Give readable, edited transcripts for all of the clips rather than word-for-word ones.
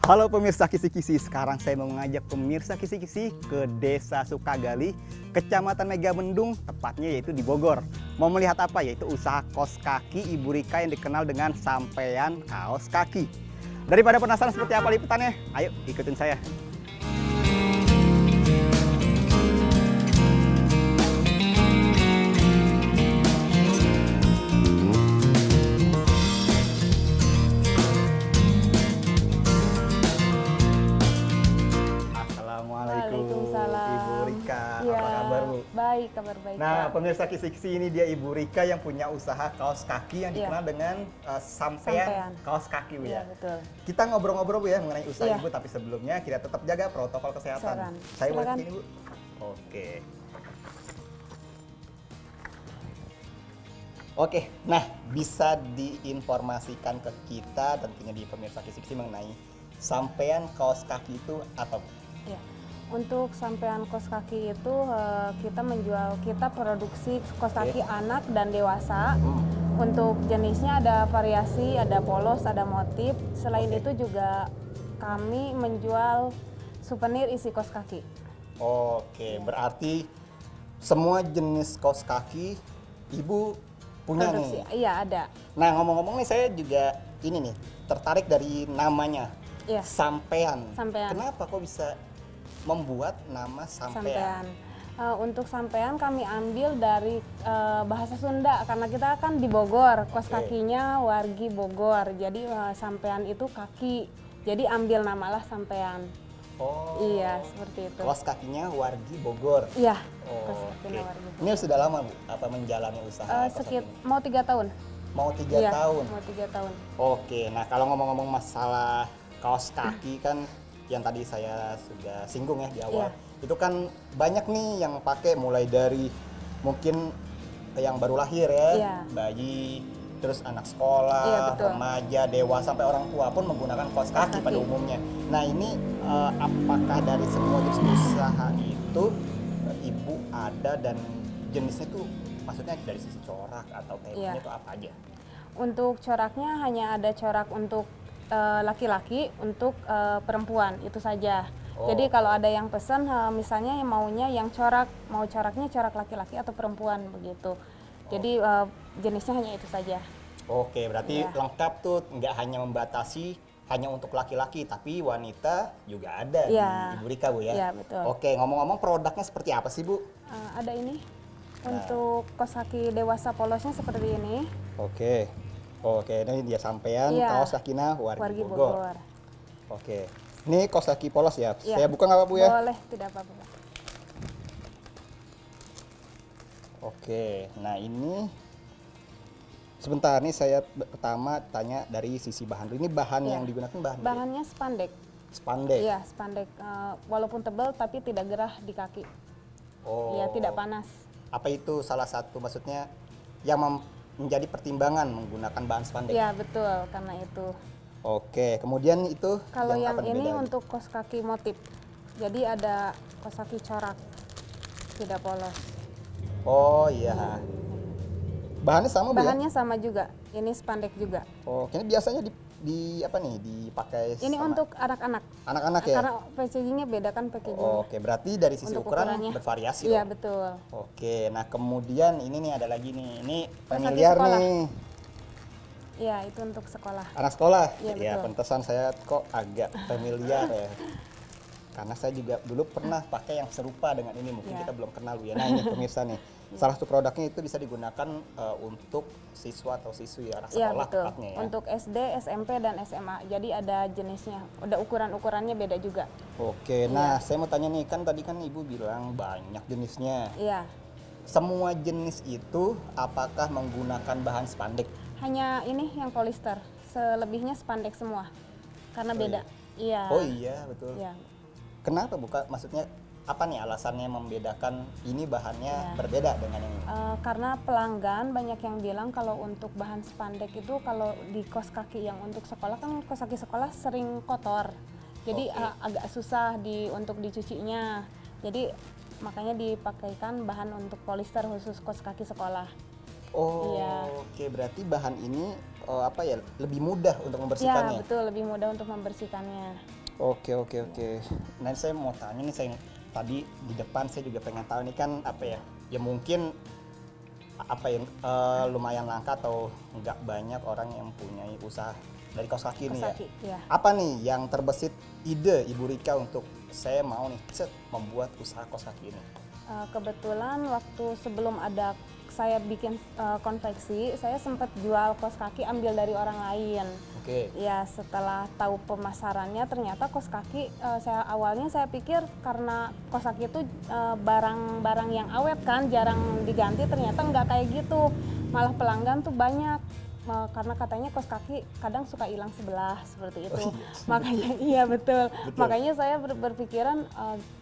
Halo pemirsa Kisi-Kisi, sekarang saya mau mengajak pemirsa Kisi-Kisi ke Desa Sukagali, Kecamatan Megamendung, tepatnya yaitu di Bogor. Mau melihat apa? Yaitu usaha kaos kaki Ibu Rika yang dikenal dengan Sampean Kaos Kaki. Daripada penasaran seperti apa liputannya, ayo ikutin saya. Waalaikumsalam. Ibu Rika, Ya, apa kabar Bu? baik, kabar baik. Nah, Kak. pemirsa Kisi-Kisi, ini dia Ibu Rika yang punya usaha kaos kaki yang dikenal dengan Sampean Kaos Kaki Bu Iya, ya. betul. Kita ngobrol-ngobrol Bu ya mengenai usaha Iya. Ibu, tapi sebelumnya kita tetap jaga protokol kesehatan. Silakan. Saya boleh Silakan. kesini Bu? Oke. Oke, nah bisa diinformasikan ke kita tentunya di pemirsa Kisi-Kisi mengenai Sampean Kaos Kaki itu apa Bu? Ya. Untuk Sampean Kaos Kaki itu kita produksi kaos kaki anak dan dewasa. Untuk jenisnya ada variasi, ada polos, ada motif. Selain itu juga kami menjual souvenir isi kaos kaki. Oke, berarti semua jenis kaos kaki Ibu punya Produksi. nih. Iya, ada. Nah, ngomong-ngomong nih saya juga ini nih tertarik dari namanya. Iya. Sampean. Sampean. Kenapa kok bisa membuat nama Sampean? Sampean. Untuk Sampean kami ambil dari bahasa Sunda karena kita kan di Bogor, kaos kakinya wargi Bogor. Jadi Sampean itu kaki. Jadi ambil namalah Sampean. Oh. Iya, seperti itu. Kaos kakinya wargi Bogor. Iya. Oh, Kaos oke. kakinya wargi Bogor. Ini sudah lama Bu apa menjalani usaha kaos kaki ini? Mau 3 tahun. Mau 3 Iya, tahun. mau 3 tahun. Oke, nah kalau ngomong-ngomong masalah kaos kaki kan yang tadi saya sudah singgung ya di awal. Iya. Itu kan banyak nih yang pakai mulai dari mungkin yang baru lahir ya, Iya. bayi, terus anak Iya, sekolah, betul. remaja, dewasa sampai orang tua pun menggunakan kaos kaki pada umumnya. Nah, ini apakah dari semua jenis usaha itu Ibu ada dan jenisnya tuh maksudnya dari sisi corak atau temanya Iya. itu apa aja? Untuk coraknya hanya ada corak untuk laki-laki, untuk perempuan, itu saja. Oh. Jadi kalau ada yang pesan misalnya yang maunya yang corak, mau coraknya corak laki-laki atau perempuan begitu. Jadi jenisnya hanya itu saja. Oke, berarti Iya. lengkap tuh, nggak hanya membatasi hanya untuk laki-laki, tapi wanita juga ada Iya. di Ibu Rika Bu ya? Iya, betul. Oke, ngomong-ngomong produknya seperti apa sih Bu? Ada ini untuk kaos kaki dewasa polosnya seperti ini. Oke, ini dia Sampean Iya. kaos kakinya wargi Bogor. Oke, ini kaos kaki polos ya? Iya. Saya buka nggak Pak Bu ya? Boleh, tidak apa-apa. Oke, nah ini sebentar nih saya pertama tanya dari sisi bahan. Ini bahan Iya. yang digunakan bahan Bahannya spandek. spandek. Iya, spandek. Walaupun tebal tapi tidak gerah di kaki. Oh. Iya, tidak panas. Apa itu salah satu maksudnya yang menjadi pertimbangan menggunakan bahan spandek? Iya, betul, karena itu. Oke, kemudian itu Kalau yang apa nih ini bedanya? untuk kaos kaki motif. Jadi ada kaos kaki corak, tidak polos. Oh iya. Bahannya sama Bu ya? Bahannya sama juga. Ini spandek juga. Oh, ini biasanya di apa nih dipakai Ini sama untuk anak-anak. anak-anak ya? Karena packagingnya beda kan packagingnya. Oke, berarti dari sisi Untuk ukuran ukurannya. bervariasi Iya, dong? betul. Oke, nah kemudian ini nih ada lagi nih, ini Kaos kaki familiar sekolah. nih, Iya, itu untuk sekolah. anak sekolah. Iya, Ya, betul. pantesan saya kok agak familiar ya. Karena saya juga dulu pernah pakai yang serupa dengan ini, mungkin Iya. kita belum kenal Bu ya. Nah ini pemirsa nih, salah satu produknya itu bisa digunakan untuk siswa atau siswi anak Iya, sekolah betul. tepatnya ya. Untuk SD, SMP, dan SMA. Jadi ada jenisnya. Ada ukuran-ukurannya beda juga. Oke, nah saya mau tanya nih, kan tadi kan Ibu bilang banyak jenisnya. Iya. Semua jenis itu apakah menggunakan bahan spandek? Hanya ini yang polyester. Selebihnya spandek semua. Karena Oh, beda. Iya. Oh iya, betul. Iya. Kenapa maksudnya apa nih alasannya membedakan ini bahannya Iya. berbeda dengan yang ini? Karena pelanggan banyak yang bilang kalau untuk bahan spandek itu kalau di kaos kaki yang untuk sekolah kan kaos kaki sekolah sering kotor. Jadi Oke. agak susah untuk dicucinya. Jadi makanya dipakaikan bahan untuk polyester khusus kaos kaki sekolah. Oh, Iya. oke, berarti bahan ini apa ya, lebih mudah untuk Ya, membersihkannya. betul, lebih mudah untuk membersihkannya. Oke. Nanti saya mau tanya nih, saya tadi di depan saya juga pengen tahu nih kan apa ya? Ya mungkin apa ya, lumayan langka atau nggak banyak orang yang punya usaha dari kaos kaki ini Kaos ya. kaki, ya. Apa nih yang terbesit ide Ibu Rika untuk saya mau nih membuat usaha kaos kaki ini? Kebetulan waktu sebelum ada saya bikin konveksi, saya sempat jual kaos kaki ambil dari orang lain. Oke. Ya, setelah tahu pemasarannya ternyata kaos kaki, awalnya saya pikir karena kaos kaki itu barang-barang yang awet kan, jarang diganti, ternyata nggak kayak gitu. Malah pelanggan tuh banyak. Karena katanya kaos kaki kadang suka hilang sebelah seperti itu. Makanya iya betul. Makanya saya berpikiran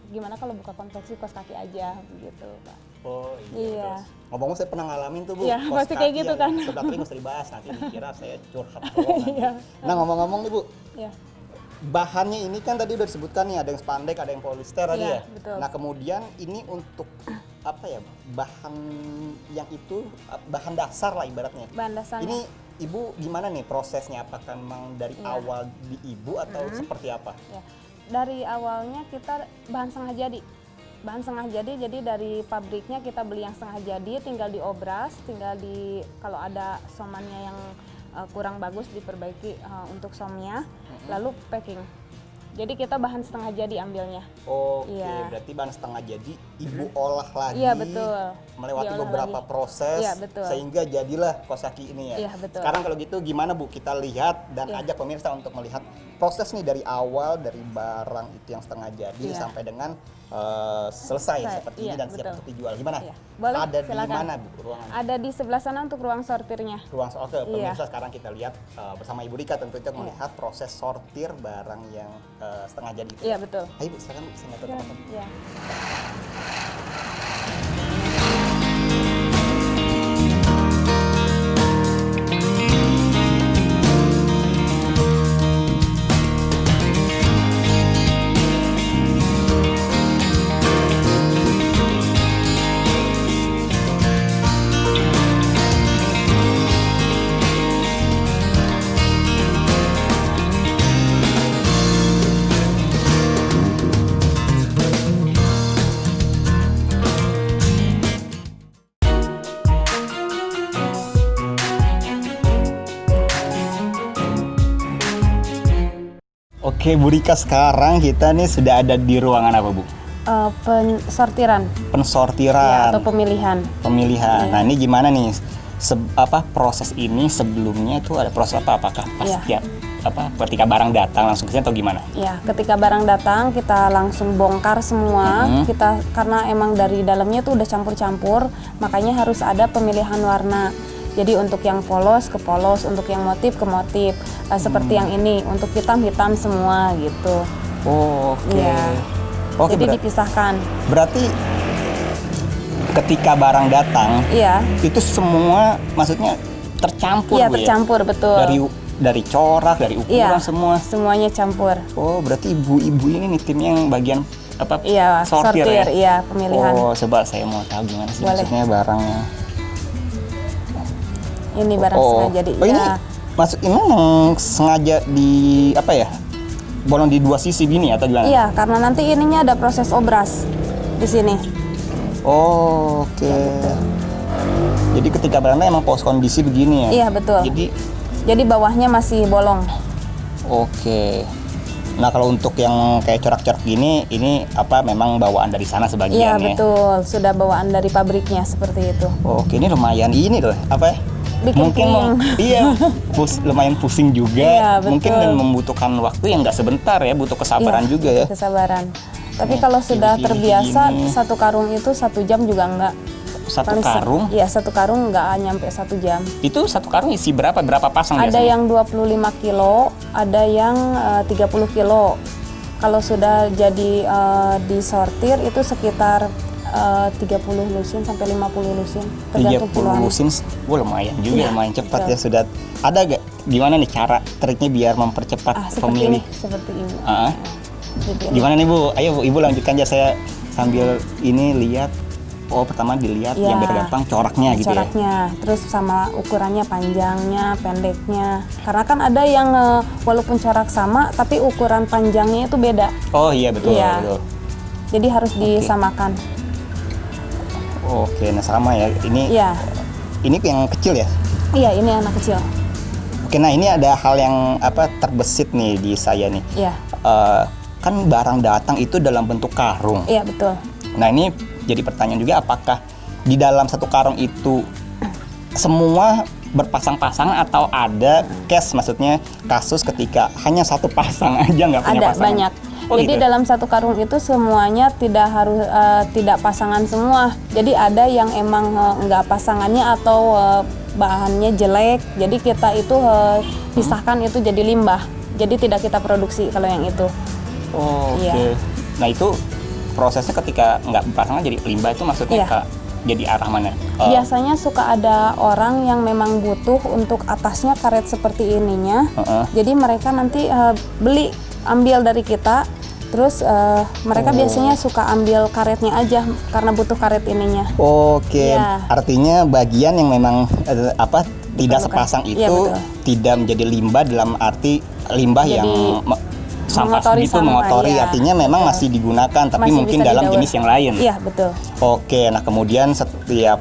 gimana kalau buka konveksi kaos kaki aja begitu, Pak. Oh Iya. Terus ngomong saya pernah ngalamin tuh Bu, Iya, kaos pasti kayak kaki gitu yang kan. sebelah kiri nggak usah dibahas, nanti dikira saya curhat doang nanti. Iya. Nah ngomong-ngomong nih Bu, Iya. bahannya ini kan tadi udah disebutkan nih, ada yang spandek, ada yang polyester tadi Iya, ya. betul. Nah kemudian ini untuk apa ya, bahan yang itu bahan dasar lah ibaratnya. Bahan dasarnya. Ini Ibu gimana nih prosesnya? Apakah memang dari Iya. awal di Ibu atau seperti apa? Ya. Dari awalnya kita bahan setengah jadi. Bahan setengah jadi dari pabriknya kita beli yang setengah jadi, tinggal diobras, kalau ada somannya yang kurang bagus diperbaiki untuk somnya, lalu packing. Jadi kita bahan setengah jadi ambilnya. Oke, Iya. berarti bahan setengah jadi Ibu olah lagi. Iya, betul. Melewati Diolah beberapa lagi. proses Iya, betul. sehingga jadilah kaos kaki ini ya. Iya, betul. Sekarang kalau gitu gimana Bu, kita lihat dan Iya. ajak pemirsa untuk melihat proses nih dari awal, dari barang itu yang setengah jadi Iya. sampai dengan selesai seperti ini Iya, dan siap betul. untuk dijual. Gimana? Iya. Boleh, Ada di silakan. mana Bu ruangan? Ada di sebelah sana untuk ruang sortirnya. Ruang oke, Iya. pemirsa sekarang kita lihat bersama Ibu Rika tentunya melihat proses sortir barang yang setengah jadi itu. Iya, betul. Ayo Bu, silakan Bu, saya nggak tahu teman-teman. Iya. Oke Bu Rika, sekarang kita nih sudah ada di ruangan apa Bu? Sortiran Pensortiran, atau pemilihan. pemilihan. Nah ini gimana nih? Proses ini sebelumnya itu ada proses apa? Apakah pas Iya. ketika barang datang langsung ke sini atau gimana? Ya, ketika barang datang kita langsung bongkar semua. Kita karena emang dari dalamnya tuh udah campur-campur, makanya harus ada pemilihan warna. Jadi untuk yang polos ke polos, untuk yang motif ke motif. Seperti yang ini, untuk hitam-hitam semua gitu. Oh, oke. Iya. Oke, Jadi dipisahkan. berarti ketika barang datang, Iya. itu semua maksudnya tercampur Iya, Bu, ya? tercampur betul. Dari corak, dari ukuran Iya, semua. semuanya campur. Oh, berarti ibu-ibu ini nih tim yang bagian apa? Iya, sortir ya? iya, pemilihan. Oh, coba saya mau tahu gimana sih Boleh. maksudnya barangnya. Ini barang setengah jadi. Oh, ini Iya. ini memang sengaja di apa ya? Bolong di dua sisi gini atau gimana? Iya, karena nanti ininya ada proses obras di sini. Oh, oke. Jadi ketika barangnya emang pos kondisi begini ya? Iya, betul. Jadi bawahnya masih bolong. Oke. Nah kalau untuk yang kayak corak-corak gini, ini apa memang bawaan dari sana Iya, sebagian ya? betul. Sudah bawaan dari pabriknya seperti itu. Oke, ini lumayan ini loh, apa ya? Bikin Mungkin puyeng. iya, lumayan pusing juga. Iya, betul. Mungkin dan membutuhkan waktu yang nggak sebentar ya, butuh kesabaran Iya, juga ya. Kesabaran. Tapi Nih, kalau sudah pilih-pilih terbiasa, gini. satu karung itu 1 jam juga enggak. Satu karung? Iya, 1 karung enggak nyampe 1 jam. Itu satu karung isi berapa pasang Ada biasanya? yang 25 kilo, ada yang 30 kilo. Kalau sudah jadi disortir itu sekitar 30 lusin sampai 50 lusin, tergantung 30 kiloan. lusin, wah lumayan juga, Iya, lumayan cepat betul. ya sudah. Ada gak gimana nih cara triknya biar mempercepat Seperti pemilih? ini, seperti ini. Ah. Gitu. Gimana nih Bu? Ayo Bu, Ibu lanjutkan aja, saya sambil ini lihat. Oh, pertama dilihat Iya. yang biar gampang coraknya gitu ya. Coraknya, terus sama ukurannya panjangnya, pendeknya. Karena kan ada yang walaupun corak sama, tapi ukuran panjangnya itu beda. Oh iya betul. Iya. Betul. Jadi harus disamakan. Oke, nah sama ya. Iya, Ini yang kecil ya. iya ini anak kecil. Oke, nah ini ada hal yang terbesit nih di saya nih. Iya, Kan barang datang itu dalam bentuk karung. iya betul. Nah ini jadi pertanyaan juga, apakah di dalam satu karung itu semua berpasang-pasangan atau ada case, maksudnya kasus ketika hanya satu pasang aja nggak punya Ada pasangan? banyak. Oh, Jadi gitu? dalam satu karung itu semuanya tidak harus tidak pasangan semua. Jadi ada yang emang nggak pasangannya atau bahannya jelek. Jadi kita itu pisahkan itu jadi limbah. Jadi tidak kita produksi kalau yang itu. Oh, oke. Iya. Nah itu prosesnya ketika nggak berpasangan jadi limbah itu maksudnya Iya. jadi arah mana? Biasanya suka ada orang yang memang butuh untuk atasnya karet seperti ininya. Jadi mereka nanti ambil dari kita. Terus mereka biasanya suka ambil karetnya aja karena butuh karet ininya. Oke, Iya. artinya bagian yang memang tidak Diperlukan. sepasang Iya, itu betul. tidak menjadi limbah dalam arti limbah Jadi, yang sampah mengotori gitu, sampah, mengotori, iya. artinya memang Betul. masih digunakan tapi Masih mungkin bisa dalam didaur. jenis yang lain. Iya betul. Oke, nah kemudian setiap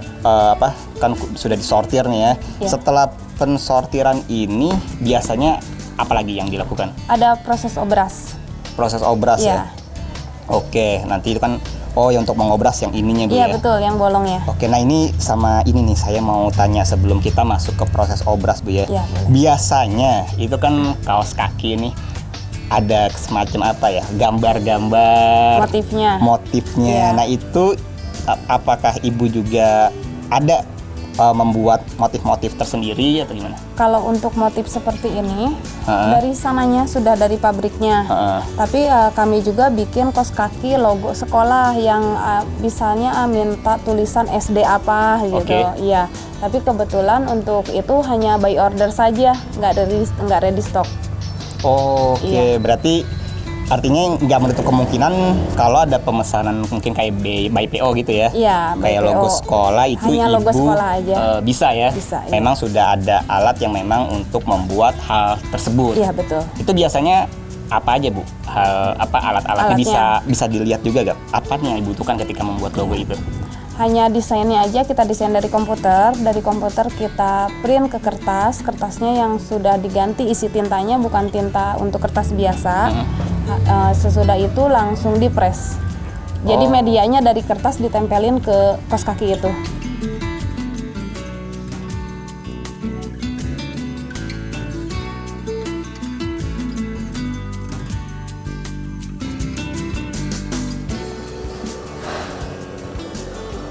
kan sudah disortir nih ya. Iya. Setelah pensortiran ini biasanya apa lagi yang dilakukan? Ada proses obras. Proses obras Iya. ya. Oke, nanti itu kan ya untuk mengobras yang ininya dulu Iya ya. betul, yang bolongnya. Oke, nah ini sama ini nih saya mau tanya sebelum kita masuk ke proses obras Bu ya. Iya, boleh. Biasanya itu kan kaos kaki ini ada semacam apa ya? Gambar-gambar Iya. motifnya. Nah, itu apakah Ibu juga ada membuat motif-motif tersendiri atau gimana? Kalau untuk motif seperti ini, Heeh. dari sananya sudah dari pabriknya. Heeh. Tapi kami juga bikin kaos kaki logo sekolah yang misalnya minta tulisan SD apa gitu. Oke. Iya. Tapi kebetulan untuk itu hanya by order saja, nggak ready stock. Oke, Iya. berarti artinya nggak menutup kemungkinan kalau ada pemesanan mungkin kayak by PO gitu ya? Iya, by Kayak PO. logo sekolah itu Hanya Ibu logo sekolah aja. Bisa ya? Bisa, iya. Memang sudah ada alat yang memang untuk membuat hal tersebut. Iya betul. Itu biasanya apa aja Bu? Alat-alatnya Alatnya. bisa dilihat juga gak? Apa nih yang dibutuhkan ketika membuat logo itu? Hanya desainnya aja kita desain dari komputer kita print ke kertas, kertasnya yang sudah diganti isi tintanya bukan tinta untuk kertas biasa. Sesudah itu langsung dipres. Jadi Oh. medianya dari kertas ditempelin ke kaos kaki itu.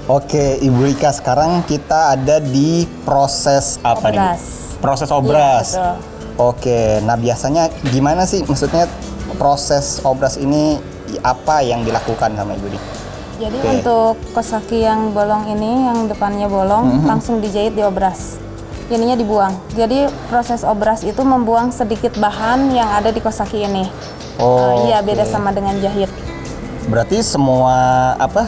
Oke, Ibu Rika, sekarang kita ada di proses apa nih? Bu? Obras. Proses obras. Iya, betul. Oke, nah biasanya gimana sih? Maksudnya proses obras ini apa yang dilakukan sama Ibu Rika? Jadi Oke. untuk kaos kaki yang bolong ini, yang depannya bolong, langsung dijahit di obras. Ininya dibuang. Jadi proses obras itu membuang sedikit bahan yang ada di kaos kaki ini. Iya, oke. beda sama dengan jahit. Berarti semua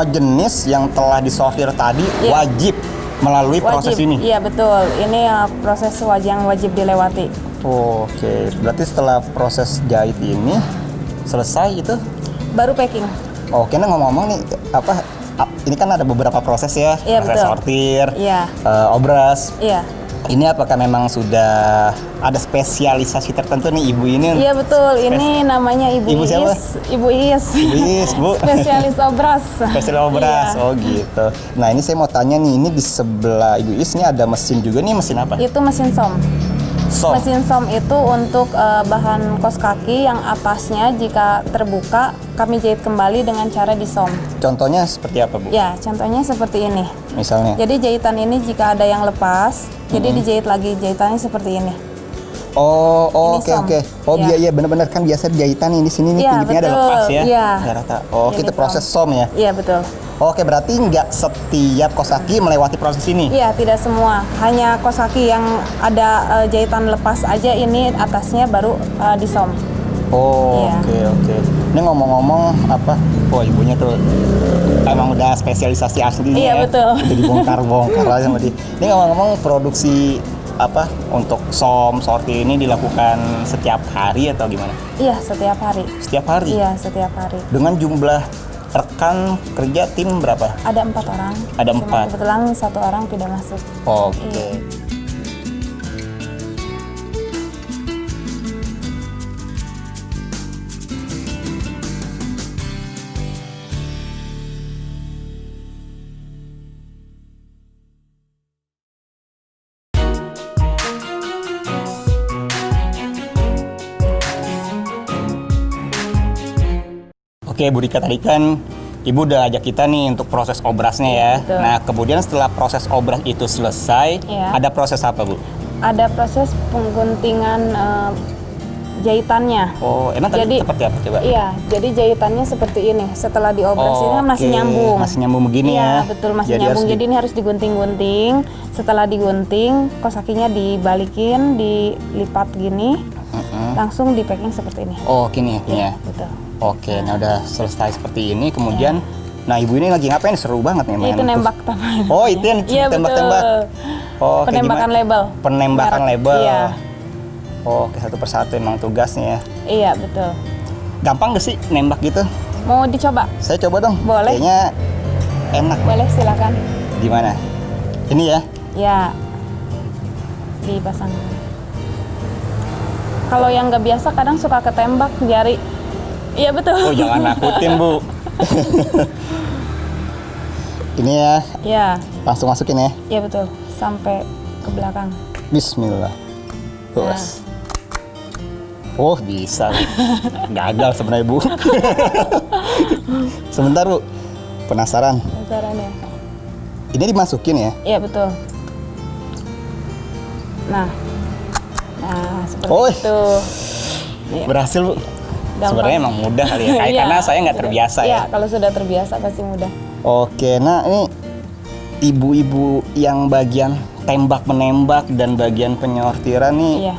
jenis yang telah disortir tadi Iya. wajib melalui proses ini. Iya betul. Ini proses yang wajib dilewati. Oke, berarti setelah proses jahit ini selesai itu. Baru packing. Oke, nah ngomong-ngomong nih ini kan ada beberapa proses ya, Iya, proses betul. sortir, Iya. obras. Iya. Ini apakah memang sudah ada spesialisasi tertentu nih Ibu ini? Iya betul. Ini namanya Ibu Ibu siapa? Iis. Ibu Iis. Ibu Iis, Bu. Spesialis obras. Spesial obras. Iya. Oh gitu. Nah, ini saya mau tanya nih, ini di sebelah Ibu Iis ini ada mesin juga nih, mesin apa? Itu mesin som. Som. Mesin som itu untuk bahan kaos kaki yang atasnya jika terbuka kami jahit kembali dengan cara disom. Contohnya seperti apa, Bu? Ya, contohnya seperti ini. Misalnya. Jadi jahitan ini jika ada yang lepas, jadi dijahit lagi jahitannya seperti ini. Oh, Ini oke som. oke. Oh, Iya. iya benar-benar kan biasa jahitan ini di sini nih Iya, pinggirnya ada betul. lepas ya. Iya. Nggak rata. Oh, Ini kita proses som ya. Iya betul. Oke, berarti nggak setiap kaos kaki melewati proses ini. Iya, tidak semua. Hanya kaos kaki yang ada jahitan lepas aja ini atasnya baru disom. Oh, Iya. oke. Ini ngomong-ngomong apa? Oh, ibunya tuh emang udah spesialisasi asli Iya, ya. betul. Udah dibongkar-bongkar aja sama dia. Ini ngomong-ngomong produksi apa untuk sortir ini dilakukan setiap hari atau gimana? Iya, setiap hari. Setiap hari? Iya, setiap hari. Dengan jumlah rekan kerja tim berapa? Ada 4 orang. Ada Cuma 4. kebetulan 1 orang tidak masuk. Oke. Iya. Oke, Bu Rika, tadi kan Ibu udah ajak kita nih untuk proses obrasnya ya. Betul. Nah, kemudian setelah proses obras itu selesai, Iya. ada proses apa, Bu? Ada proses pengguntingan jahitannya. Oh, emang tadi Jadi- seperti apa coba? Iya, jadi jahitannya seperti ini. Setelah diobras ini kan masih Oke, nyambung. masih nyambung begini Iya, ya. betul, masih Jadi nyambung. harus Jadi ini harus digunting-gunting. Setelah digunting, kos kakinya dibalikin, dilipat gini, langsung di packing seperti ini. Oh, gini ya. Betul. Oke, nah udah selesai seperti ini, kemudian, nah Ibu ini lagi ngapain? Seru banget nih main. Itu nembak taman. Oh, itu yang Iya, tembak-tembak. betul. Oh, kayak Penembakan gimana? label. Penembakan Merek. label. Iya. Oh, oke, satu persatu emang tugasnya ya. Iya, betul. Gampang gak sih nembak gitu? Mau dicoba? Saya coba dong. Boleh. Kayaknya enak. Boleh, silakan. Gimana? Ini ya? Ya, dipasang. Kalau yang nggak biasa kadang suka ketembak jari. Iya, betul. Oh, jangan nakutin, Bu. Ini ya, Ya, langsung masukin ya. iya betul. Sampai ke belakang. Bismillah. Bos. Oh, bisa. Gagal sebenarnya, Bu. Sebentar, Bu. Penasaran. Caranya. Ini dimasukin ya? Iya, betul. Nah, seperti Oh. itu. Iya. Berhasil, Bu. Gampang. Sebenarnya emang mudah kali ya. Kayak Iya, karena saya nggak terbiasa Iya, ya. kalau sudah terbiasa pasti mudah. Oke, nah ini ibu-ibu yang bagian tembak-menembak dan bagian penyortiran nih Iya.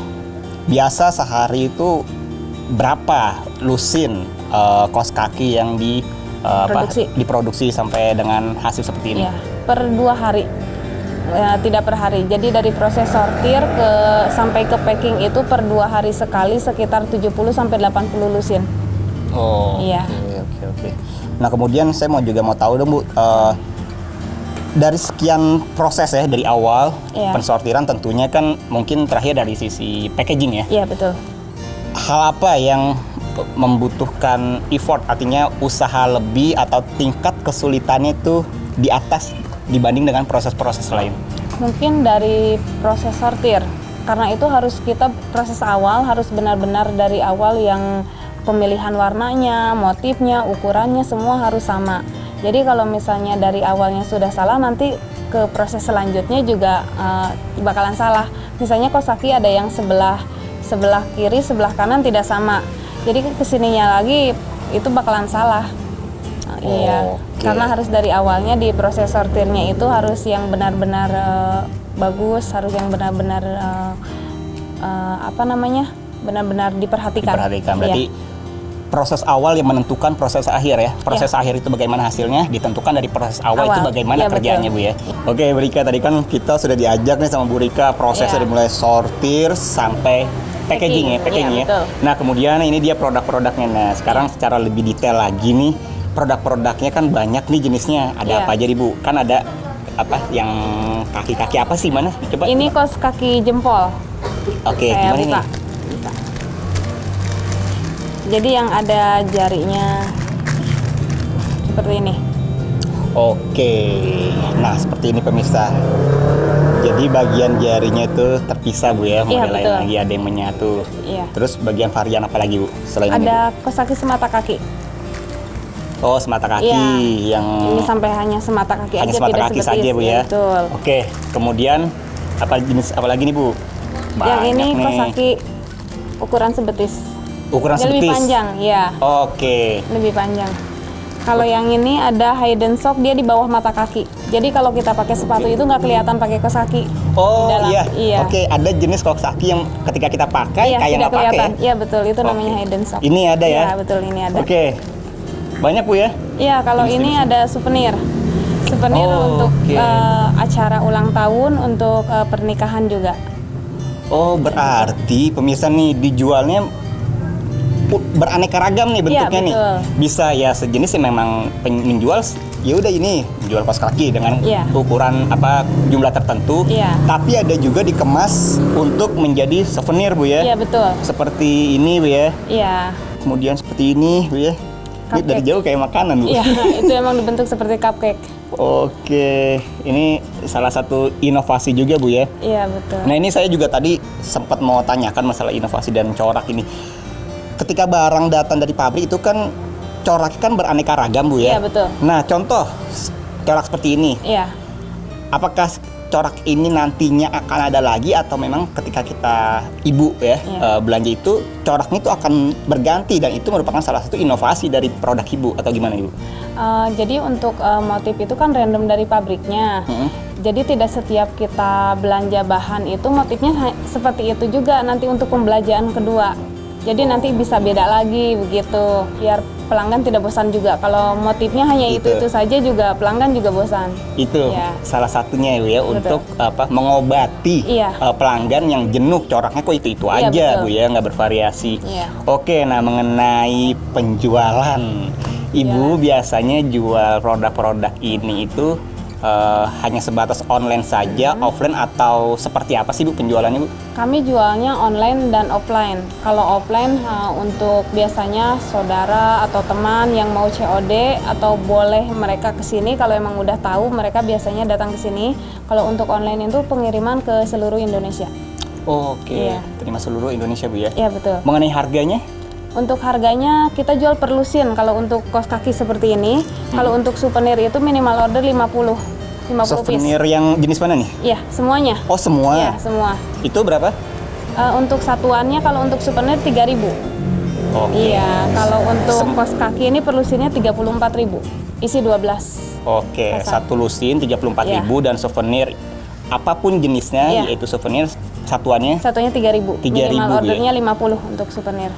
biasa sehari itu berapa lusin kos kaki yang diproduksi sampai dengan hasil seperti ini? Iya, per 2 hari. Tidak per hari. Jadi dari proses sortir sampai ke packing itu per 2 hari sekali sekitar 70 sampai 80 lusin. Oh, Iya. oke. Nah, kemudian saya mau tahu dong, Bu, dari sekian proses ya dari awal Iya. pensortiran tentunya kan mungkin terakhir dari sisi packaging ya. Iya, betul. Hal apa yang membutuhkan effort, artinya usaha lebih atau tingkat kesulitannya itu di atas dibanding dengan proses-proses lain? Mungkin dari proses sortir. Karena itu harus kita proses awal harus benar-benar dari awal yang pemilihan warnanya, motifnya, ukurannya semua harus sama. Jadi kalau misalnya dari awalnya sudah salah, nanti ke proses selanjutnya juga bakalan salah. Misalnya kos kaki ada yang sebelah kiri, sebelah kanan tidak sama. Jadi kesininya lagi itu bakalan salah. Iya, Oke. karena harus dari awalnya di proses sortirnya itu harus yang benar-benar bagus, harus yang benar-benar benar-benar diperhatikan. Diperhatikan, Iya. berarti proses awal yang menentukan proses akhir ya. Proses akhir itu bagaimana hasilnya ditentukan dari proses awal itu bagaimana Iya, kerjaannya, betul. Bu ya. Oke, Bu Rika, tadi kan kita sudah diajak nih sama Bu Rika prosesnya Iya. dari mulai sortir sampai packaging Packing, iya, ya. betul. Nah, kemudian ini dia produk-produknya. Nah, sekarang secara lebih detail lagi nih, produk-produknya kan banyak nih jenisnya. Ada Iya. apa aja nih, Bu? Kan ada apa yang kaki-kaki apa sih, mana? Coba. Ini kos kaki jempol. Oke, Saya gimana buka. nih? Bisa. Jadi yang ada jarinya seperti ini. Oke, nah seperti ini pemirsa. Jadi bagian jarinya itu terpisah, Bu ya, Iya, model lain betul. lagi ada yang menyatu. Iya. Terus bagian varian apa lagi, Bu? Selain ini, Ada kos kaki semata kaki. Bu? Oh, semata kaki Iya. yang Ini sampai hanya semata kaki hanya aja, semata tidak kaki sebetis. saja, Bu Iya, ya. betul. Oke, kemudian apa jenis apa lagi nih, Bu? Yang ini Banyak kos nih. kaki ukuran sebetis. Ukuran Dia lebih sebetis. panjang, ya. Oke. Lebih panjang. Kalau yang ini ada hidden sock, dia di bawah mata kaki. Jadi kalau kita pakai sepatu itu nggak kelihatan pakai kaos kaki. Oh di dalam. iya. Iya. Oke, ada jenis kaos kaki yang ketika kita pakai Iya, kayak tidak nggak pakai. kelihatan. Iya betul, itu Oke. namanya hidden sock. Ini ada ya? Iya betul, ini ada. Oke. Banyak Bu ya? Iya, kalau ini ada souvenir. Souvenir Oh, untuk oke. acara ulang tahun, untuk pernikahan juga. Oh, berarti pemirsa nih dijualnya beraneka ragam nih bentuknya nih. betul. Bisa ya sejenis yang memang menjual ya udah ini menjual kaos kaki dengan Iya. ukuran apa jumlah tertentu. Iya. Tapi ada juga dikemas untuk menjadi souvenir Bu ya. Iya betul. Seperti ini Bu ya. Iya. Kemudian seperti ini Bu ya. Ini dari Cupcake. jauh kayak makanan Bu. Iya, itu emang dibentuk seperti cupcake. Oke, ini salah satu inovasi juga Bu ya. Iya betul. Nah ini saya juga tadi sempat mau tanyakan masalah inovasi dan corak ini. Ketika barang datang dari pabrik itu kan coraknya kan beraneka ragam Bu ya. Iya betul. Nah contoh corak seperti ini, Iya. apakah corak ini nantinya akan ada lagi atau memang ketika kita ibu ya Iya. belanja itu coraknya itu akan berganti dan itu merupakan salah satu inovasi dari produk ibu atau gimana ibu? Jadi untuk motif itu kan random dari pabriknya. Mm-mm. Jadi tidak setiap kita belanja bahan itu motifnya seperti itu juga nanti untuk pembelanjaan kedua. Jadi nanti bisa beda lagi begitu, biar pelanggan tidak bosan juga. Kalau motifnya hanya Gitu. itu saja juga pelanggan juga bosan. Itu Iya. salah satunya ya Betul. untuk apa mengobati Iya. pelanggan yang jenuh coraknya kok itu Iya, aja betul. Bu ya nggak bervariasi. Iya. Oke, nah mengenai penjualan, Ibu Iya. biasanya jual produk-produk ini itu hanya sebatas online saja, offline atau seperti apa sih Bu penjualannya Bu? Kami jualnya online dan offline. Kalau offline untuk biasanya saudara atau teman yang mau COD atau boleh mereka ke sini kalau emang udah tahu mereka biasanya datang ke sini. Kalau untuk online itu pengiriman ke seluruh Indonesia. Oke, Iya. terima seluruh Indonesia Bu ya. Iya betul. Mengenai harganya? Untuk harganya kita jual per lusin. Kalau untuk kaos kaki seperti ini, kalau untuk souvenir itu minimal order 50 Souvenir piece. yang jenis mana nih? Iya, semuanya. Oh semua. Iya, semua. Itu berapa? Untuk satuannya kalau untuk souvenir 3.000. Oke. Iya, kalau untuk Sem- kaos kaki ini per lusinnya 34.000. Isi 12. Oke, Pasang. satu lusin 34.000 dan souvenir apapun jenisnya Iya. yaitu souvenir satuannya. Satunya 3.000. 3.000, Minimal Bu, ya? ordernya 50 untuk souvenir.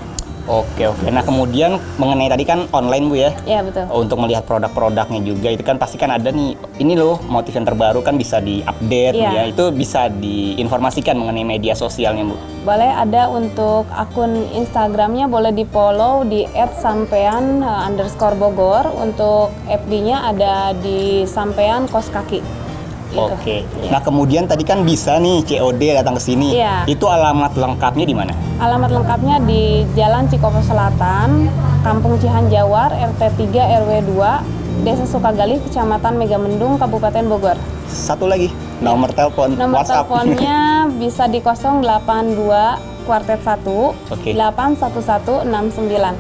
Oke. Nah kemudian mengenai tadi kan online Bu ya. Iya, betul. Untuk melihat produk-produknya juga itu kan pasti kan ada nih ini loh motif yang terbaru kan bisa diupdate Iya. ya itu bisa diinformasikan mengenai media sosialnya Bu. Boleh ada untuk akun Instagramnya boleh di follow di @sampean_bogor. Untuk FB-nya ada di sampean kos kaki. Gitu. Oke. Iya. Nah kemudian tadi kan bisa nih COD datang ke sini. Iya. Itu alamat lengkapnya di mana? Alamat lengkapnya di Jalan Cikopo Selatan, Kampung Cihanjawar, RT 3 RW 2, Desa Sukagali, Kecamatan Megamendung, Kabupaten Bogor. Satu lagi nomor telepon Nomor WhatsApp. teleponnya bisa di 082 kuartet 1 Oke. 81169.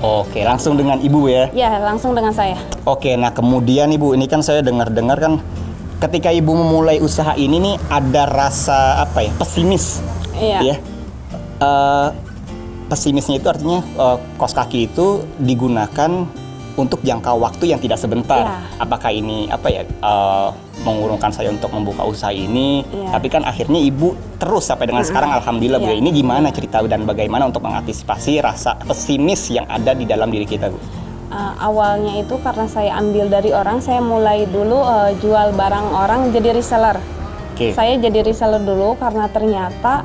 Oke, langsung dengan Ibu ya. Ya, langsung dengan saya. Oke, nah kemudian Ibu, ini kan saya dengar-dengar kan ketika Ibu memulai usaha ini nih ada rasa apa ya, pesimis. Iya. Ya. Pesimisnya itu artinya kaos kaki itu digunakan untuk jangka waktu yang tidak sebentar. Iya. Apakah ini apa ya mengurungkan saya untuk membuka usaha ini? Iya. Tapi kan akhirnya Ibu terus sampai dengan sekarang alhamdulillah Bu. Iya. Ini gimana cerita dan bagaimana untuk mengantisipasi rasa pesimis yang ada di dalam diri kita Bu? Awalnya itu karena saya ambil dari orang, saya mulai dulu jual barang orang jadi reseller. Oke. Saya jadi reseller dulu karena ternyata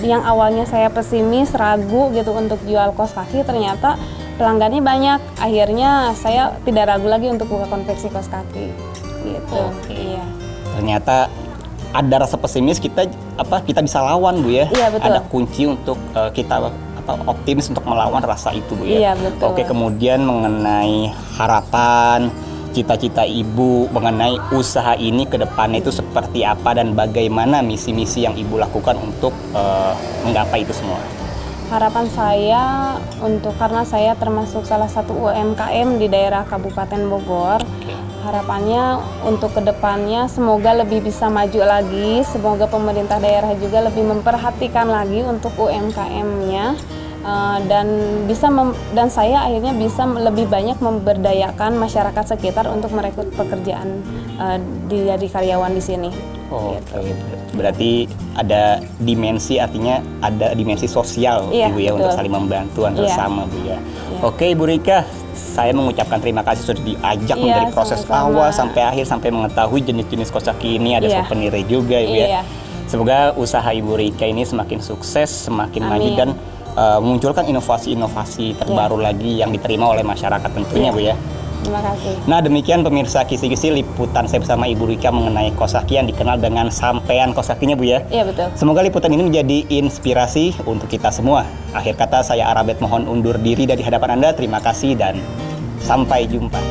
yang awalnya saya pesimis, ragu gitu untuk jual kaos kaki, ternyata pelanggannya banyak. Akhirnya saya tidak ragu lagi untuk buka konveksi kaos kaki. Gitu. Oke. Iya. Ternyata ada rasa pesimis kita bisa lawan Bu ya. Iya, betul. Ada kunci untuk kita optimis untuk melawan rasa itu Bu ya. Iya, betul. Oke, kemudian mengenai harapan cita-cita Ibu mengenai usaha ini ke depannya itu seperti apa dan bagaimana misi-misi yang Ibu lakukan untuk menggapai itu semua. Harapan saya karena saya termasuk salah satu UMKM di daerah Kabupaten Bogor. Oke. Harapannya untuk kedepannya semoga lebih bisa maju lagi, semoga pemerintah daerah juga lebih memperhatikan lagi untuk UMKM-nya dan dan saya akhirnya bisa lebih banyak memberdayakan masyarakat sekitar untuk merekrut pekerjaan dari karyawan di sini. Oke, berarti ada dimensi, artinya ada dimensi sosial, Iya, Ibu ya, betul. untuk saling membantu antar Iya. sama, Bu ya. Iya. Oke, Ibu Rika, saya mengucapkan terima kasih sudah diajak Iya, dari proses sama-sama. awal sampai akhir, sampai mengetahui jenis-jenis kos kaki ini, ada Iya. souvenirnya juga, Ibu ya. Iya. Semoga usaha Ibu Rika ini semakin sukses, semakin maju Amin. dan memunculkan inovasi-inovasi terbaru lagi yang diterima oleh masyarakat tentunya, Iya. Bu ya. Terima kasih. Nah, demikian pemirsa Kisi-Kisi liputan saya bersama Ibu Rika mengenai kos kaki yang dikenal dengan sampean kos kakinya, Bu ya. Iya, betul. Semoga liputan ini menjadi inspirasi untuk kita semua. Akhir kata, saya Arabet mohon undur diri dari hadapan Anda. Terima kasih dan sampai jumpa.